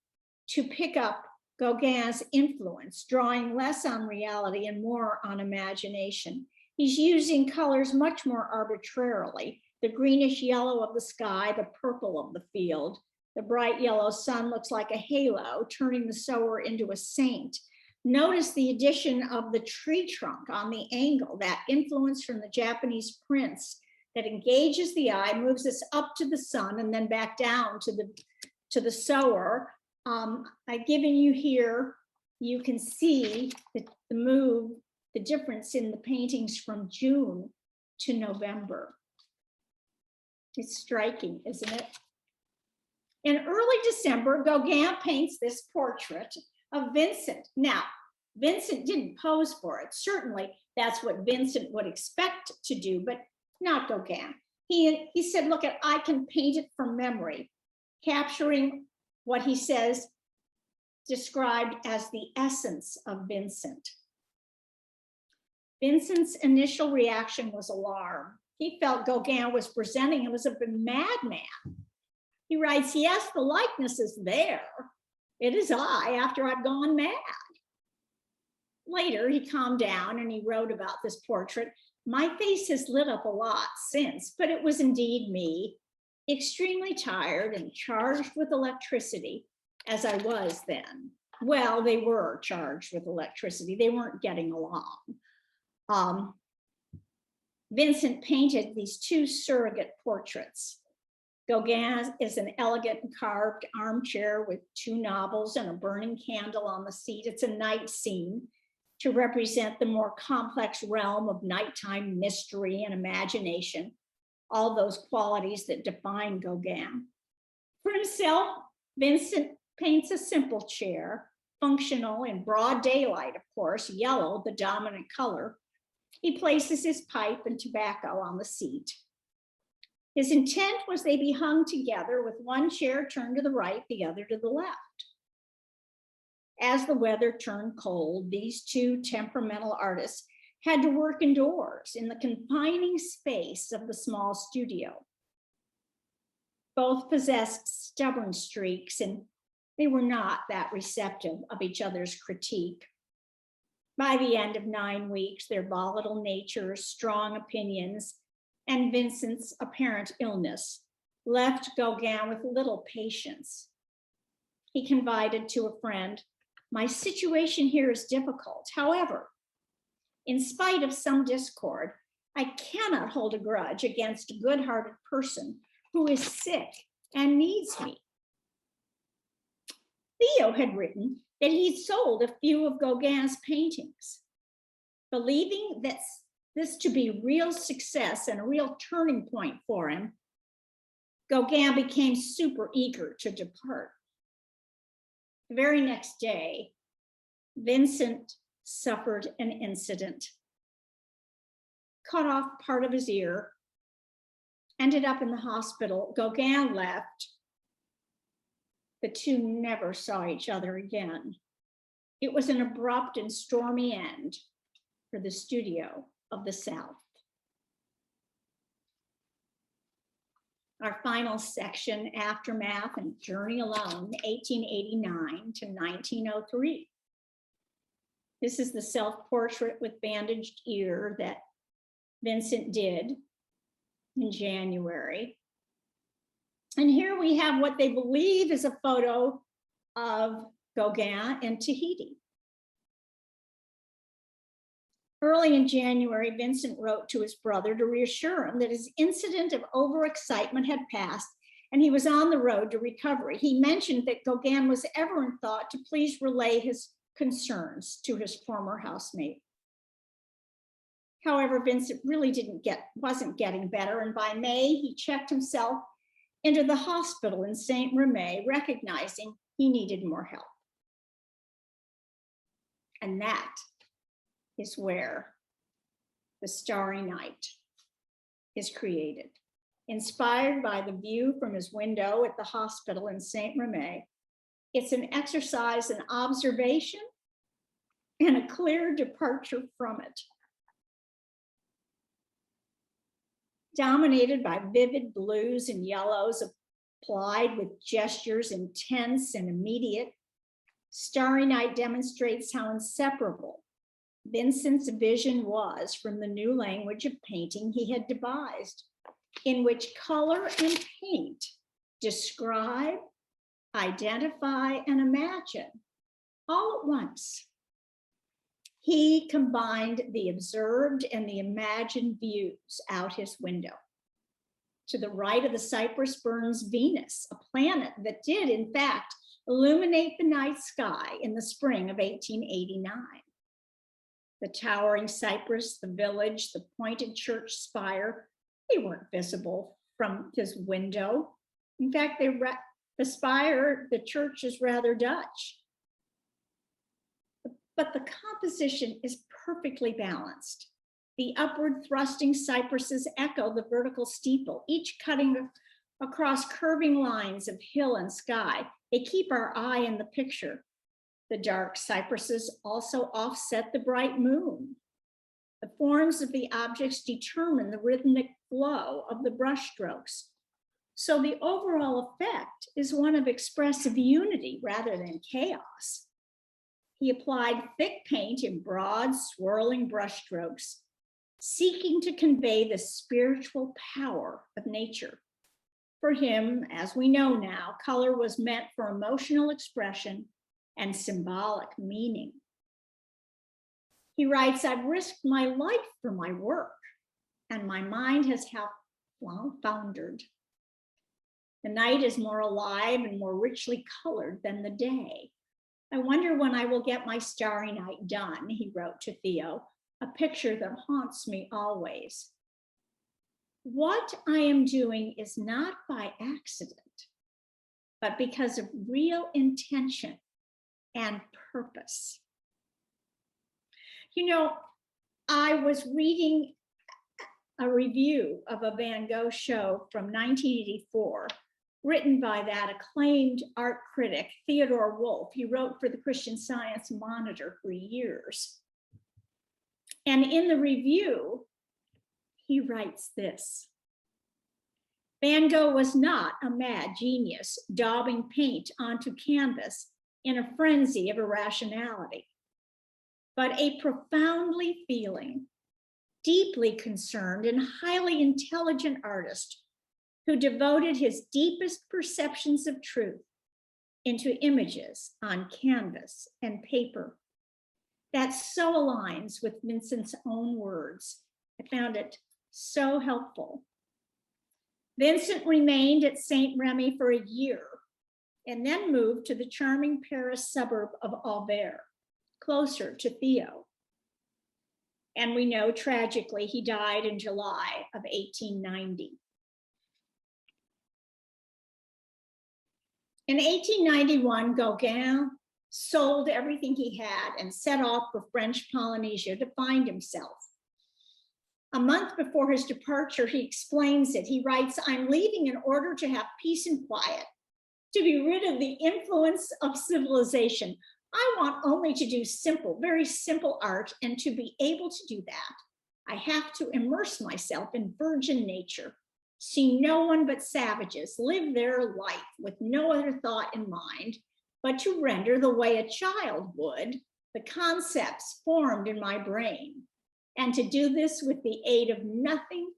to pick up Gauguin's influence, drawing less on reality and more on imagination. He's using colors much more arbitrarily. The greenish yellow of the sky, the purple of the field. The bright yellow sun looks like a halo, turning the sower into a saint. Notice the addition of the tree trunk on the angle, that influence from the Japanese prints that engages the eye, moves us up to the sun and then back down to the sower. I've given you here, you can see the move, the difference in the paintings from June to November. It's striking, isn't it? In early December, Gauguin paints this portrait of Vincent. Now, Vincent didn't pose for it. Certainly, that's what Vincent would expect to do, but not Gauguin. He said, look, I can paint it from memory, capturing what he says described as the essence of Vincent. Vincent's initial reaction was alarm. He felt Gauguin was presenting him as a madman. He writes, yes, the likeness is there. It is I after I've gone mad. Later, he calmed down and he wrote about this portrait. My face has lit up a lot since, but it was indeed me, extremely tired and charged with electricity, as I was then. Well, they were charged with electricity. They weren't getting along. Vincent painted these two surrogate portraits. Gauguin is an elegant carved armchair with two novels and a burning candle on the seat. It's a night scene to represent the more complex realm of nighttime mystery and imagination, all those qualities that define Gauguin. For himself, Vincent paints a simple chair, functional in broad daylight, of course, yellow, the dominant color. He places his pipe and tobacco on the seat. His intent was they be hung together with one chair turned to the right, the other to the left. As the weather turned cold, these two temperamental artists had to work indoors in the confining space of the small studio. Both possessed stubborn streaks and they were not that receptive of each other's critique. By the end of 9 weeks, their volatile natures, strong opinions, and Vincent's apparent illness left Gauguin with little patience. He confided to a friend, My situation here is difficult. However, in spite of some discord, I cannot hold a grudge against a good-hearted person who is sick and needs me. Theo had written that he'd sold a few of Gauguin's paintings. Believing this to be real success and a real turning point for him, Gauguin became super eager to depart. The very next day, Vincent suffered an incident, cut off part of his ear, ended up in the hospital. Gauguin left. The two never saw each other again. It was an abrupt and stormy end for the studio of the South. Our final section, Aftermath and Journey Alone, 1889 to 1903. This is the self-portrait with bandaged ear that Vincent did in January. And here we have what they believe is a photo of Gauguin in Tahiti. Early in January, Vincent wrote to his brother to reassure him that his incident of overexcitement had passed and he was on the road to recovery. He mentioned that Gauguin was ever in thought to please relay his concerns to his former housemate. However, Vincent really wasn't getting better, and by May, he checked himself into the hospital in Saint Remy, recognizing he needed more help. And that is where the Starry Night is created. Inspired by the view from his window at the hospital in Saint Remy, it's an exercise in observation and a clear departure from it. Dominated by vivid blues and yellows applied with gestures intense and immediate, Starry Night demonstrates how inseparable Vincent's vision was from the new language of painting he had devised, in which color and paint describe, identify, and imagine all at once. He combined the observed and the imagined views out his window. To the right of the cypress burns Venus, a planet that did, in fact, illuminate the night sky in the spring of 1889. The towering cypress, the village, the pointed church spire, they weren't visible from his window. In fact, the spire, the church is rather Dutch. But the composition is perfectly balanced. The upward thrusting cypresses echo the vertical steeple, each cutting across curving lines of hill and sky. They keep our eye in the picture. The dark cypresses also offset the bright moon. The forms of the objects determine the rhythmic flow of the brushstrokes. So the overall effect is one of expressive unity rather than chaos. He applied thick paint in broad, swirling brushstrokes, seeking to convey the spiritual power of nature. For him, as we know now, color was meant for emotional expression and symbolic meaning. He writes, "I've risked my life for my work, and my mind has half foundered. The night is more alive and more richly colored than the day. I wonder when I will get my Starry Night done," he wrote to Theo, "a picture that haunts me always. What I am doing is not by accident, but because of real intention and purpose." You know, I was reading a review of a Van Gogh show from 1984, written by that acclaimed art critic, Theodore Wolff. He wrote for the Christian Science Monitor for years. And in the review, he writes this: "Van Gogh was not a mad genius daubing paint onto canvas in a frenzy of irrationality, but a profoundly feeling, deeply concerned, and highly intelligent artist who devoted his deepest perceptions of truth into images on canvas and paper. That so aligns with Vincent's own words. I found it so helpful. Vincent remained at Saint Remy for a year and then moved to the charming Paris suburb of Arles, closer to Theo. And we know tragically he died in July of 1890. In 1891, Gauguin sold everything he had and set off for French Polynesia to find himself. A month before his departure, he explains it. He writes, "I'm leaving in order to have peace and quiet, to be rid of the influence of civilization. I want only to do simple, very simple art, and to be able to do that, I have to immerse myself in virgin nature, see no one but savages, live their life with no other thought in mind, but to render the way a child would the concepts formed in my brain, and to do this with the aid of nothing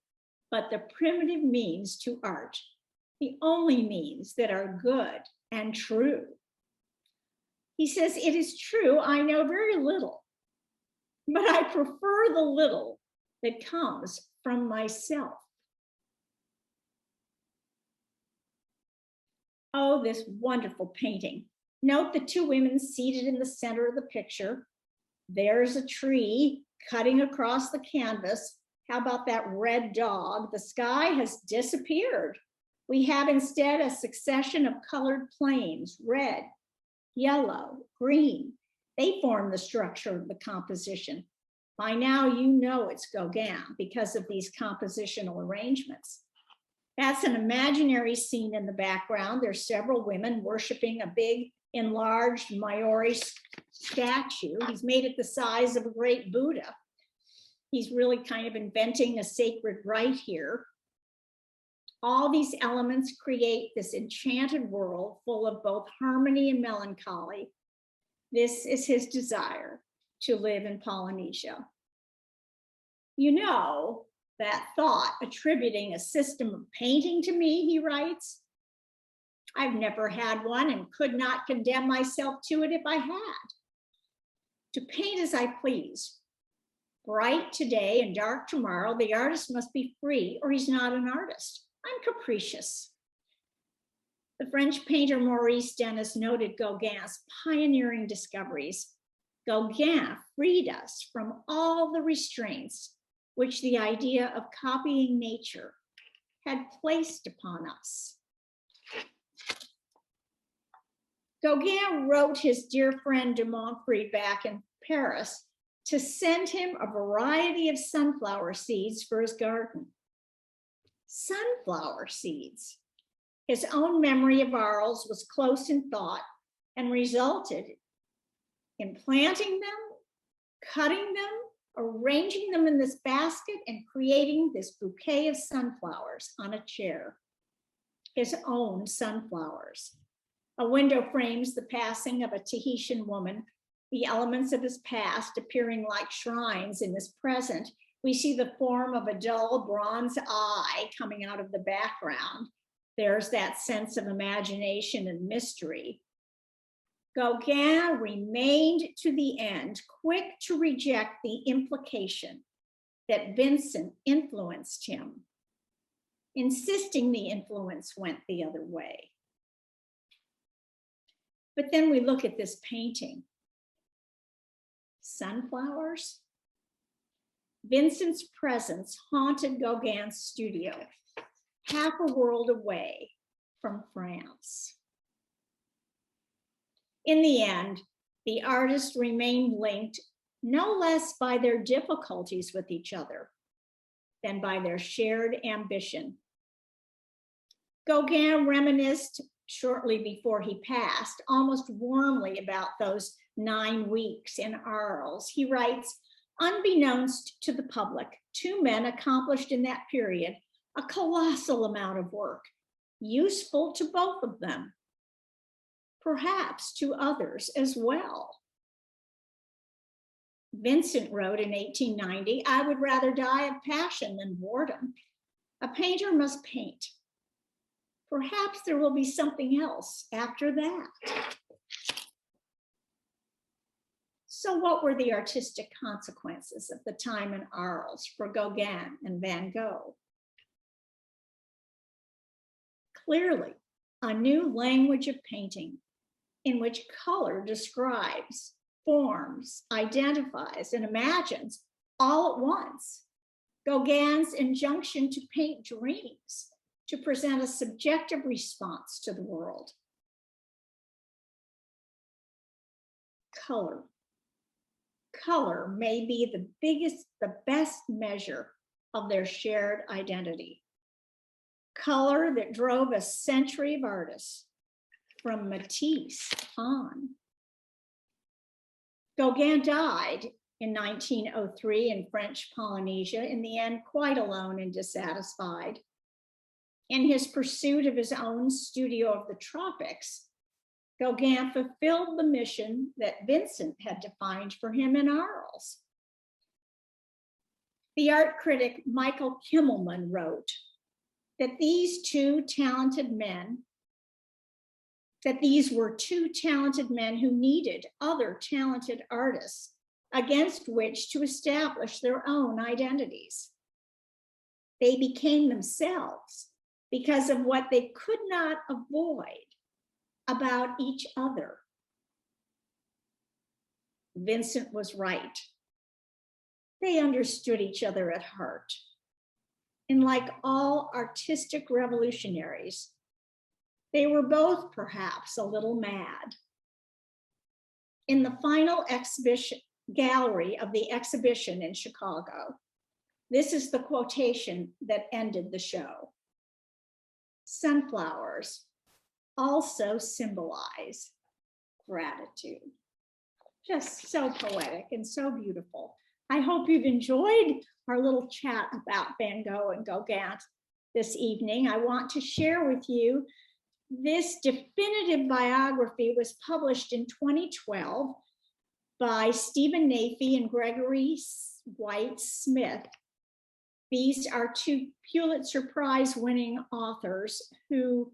but the primitive means to art, the only means that are good and true." He says, "It is true, I know very little, but I prefer the little that comes from myself." Oh, this wonderful painting. Note the two women seated in the center of the picture. There's a tree cutting across the canvas. How about that red dog? The sky has disappeared. We have instead a succession of colored planes, red, yellow, green. They form the structure of the composition. By now, you know it's Gauguin because of these compositional arrangements. That's an imaginary scene in the background. There's several women worshiping a big, enlarged Maori statue. He's made it the size of a great Buddha. He's really kind of inventing a sacred rite here. All these elements create this enchanted world full of both harmony and melancholy. This is his desire to live in Polynesia. You know, that thought attributing a system of painting to me, he writes, I've never had one and could not condemn myself to it if I had. To paint as I please, bright today and dark tomorrow, the artist must be free or he's not an artist. I'm capricious. The French painter Maurice Denis noted Gauguin's pioneering discoveries. Gauguin freed us from all the restraints which the idea of copying nature had placed upon us. Gauguin wrote his dear friend de Montfort back in Paris to send him a variety of sunflower seeds for his garden. Sunflower seeds. His own memory of Arles was close in thought and resulted in planting them, cutting them, arranging them in this basket, and creating this bouquet of sunflowers on a chair. His own sunflowers. A window frames the passing of a Tahitian woman, the elements of his past appearing like shrines in his present. We see the form of a dull bronze eye coming out of the background. There's that sense of imagination and mystery. Gauguin remained to the end, quick to reject the implication that Vincent influenced him, insisting the influence went the other way. But then we look at this painting. Sunflowers? Vincent's presence haunted Gauguin's studio, half a world away from France. In the end, the artists remained linked no less by their difficulties with each other than by their shared ambition. Gauguin reminisced shortly before he passed, almost warmly about those 9 weeks in Arles. He writes, unbeknownst to the public, 2 men accomplished in that period a colossal amount of work, useful to both of them, perhaps to others as well. Vincent wrote in 1890, I would rather die of passion than boredom. A painter must paint. Perhaps there will be something else after that. So what were the artistic consequences of the time in Arles for Gauguin and Van Gogh? Clearly, a new language of painting in which color describes, forms, identifies, and imagines all at once. Gauguin's injunction to paint dreams, to present a subjective response to the world. Color. Color may be the best measure of their shared identity. Color that drove a century of artists from Matisse on. Gauguin died in 1903 in French Polynesia, in the end quite alone and dissatisfied. In his pursuit of his own studio of the tropics, Gauguin fulfilled the mission that Vincent had defined for him in Arles. The art critic Michael Kimmelman wrote that these were two talented men who needed other talented artists against which to establish their own identities. They became themselves because of what they could not avoid about each other. Vincent was right. They understood each other at heart. And like all artistic revolutionaries, they were both perhaps a little mad. In the final exhibition gallery of the exhibition in Chicago, this is the quotation that ended the show. Sunflowers also symbolize gratitude. Just so poetic and so beautiful. I hope you've enjoyed our little chat about Van Gogh and Gauguin this evening. I want to share with you this definitive biography was published in 2012 by Stephen Nafee and Gregory White Smith. These are two Pulitzer Prize winning authors who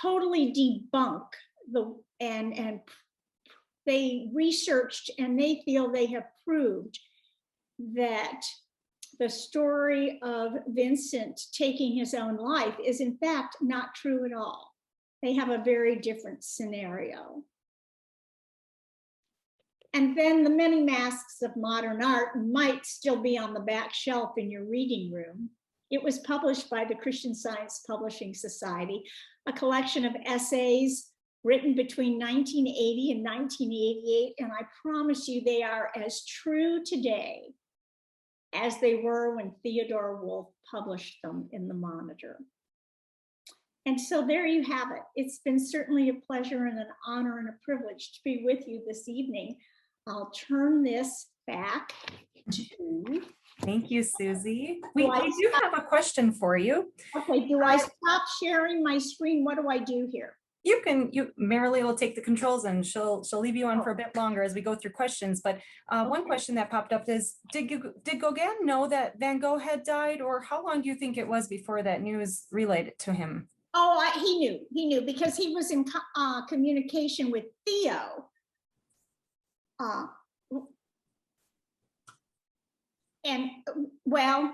totally debunk and they researched and they feel they have proved that the story of Vincent taking his own life is in fact not true at all. They have a very different scenario. And then The Many Masks of Modern Art might still be on the back shelf in your reading room. It was published by the Christian Science Publishing Society, a collection of essays written between 1980 and 1988. And I promise you they are as true today as they were when Theodore Wolff published them in the Monitor. And so there you have it. It's been certainly a pleasure and an honor and a privilege to be with you this evening. I'll turn this back to. Thank you, Susie. We do have a question for you. Okay, do I stop sharing my screen? What do I do here? Marilee will take the controls and she'll leave you on for a bit longer as we go through questions. But one question that popped up is, did Gauguin know that Van Gogh had died, or how long do you think it was before that news relayed it to him? Oh, he knew because he was in communication with Theo. And well,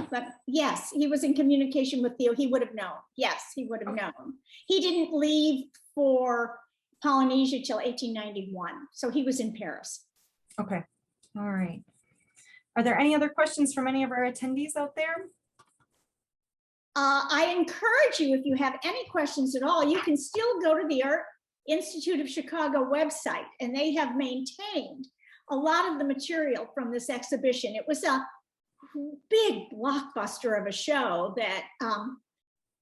but yes, he was in communication with Theo. He would have known. Yes, he would have known. He didn't leave for Polynesia till 1891. So he was in Paris. Okay. All right. Are there any other questions from any of our attendees out there? I encourage you, if you have any questions at all, you can still go to the Art Institute of Chicago website, and they have maintained a lot of the material from this exhibition. It was a big blockbuster of a show that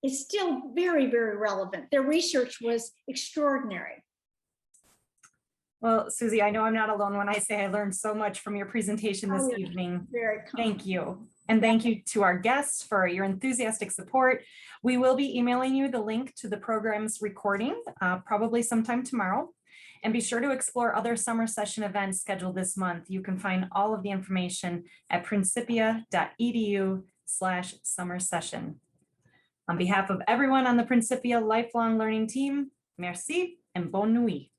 is still very, very relevant. Their research was extraordinary. Well, Susie, I know I'm not alone when I say I learned so much from your presentation this evening. Very kind. Thank you. And thank you to our guests for your enthusiastic support. We will be emailing you the link to the program's recording, probably sometime tomorrow. And be sure to explore other summer session events scheduled this month. You can find all of the information at principia.edu/summer session. On behalf of everyone on the Principia Lifelong Learning team, merci and bonne nuit.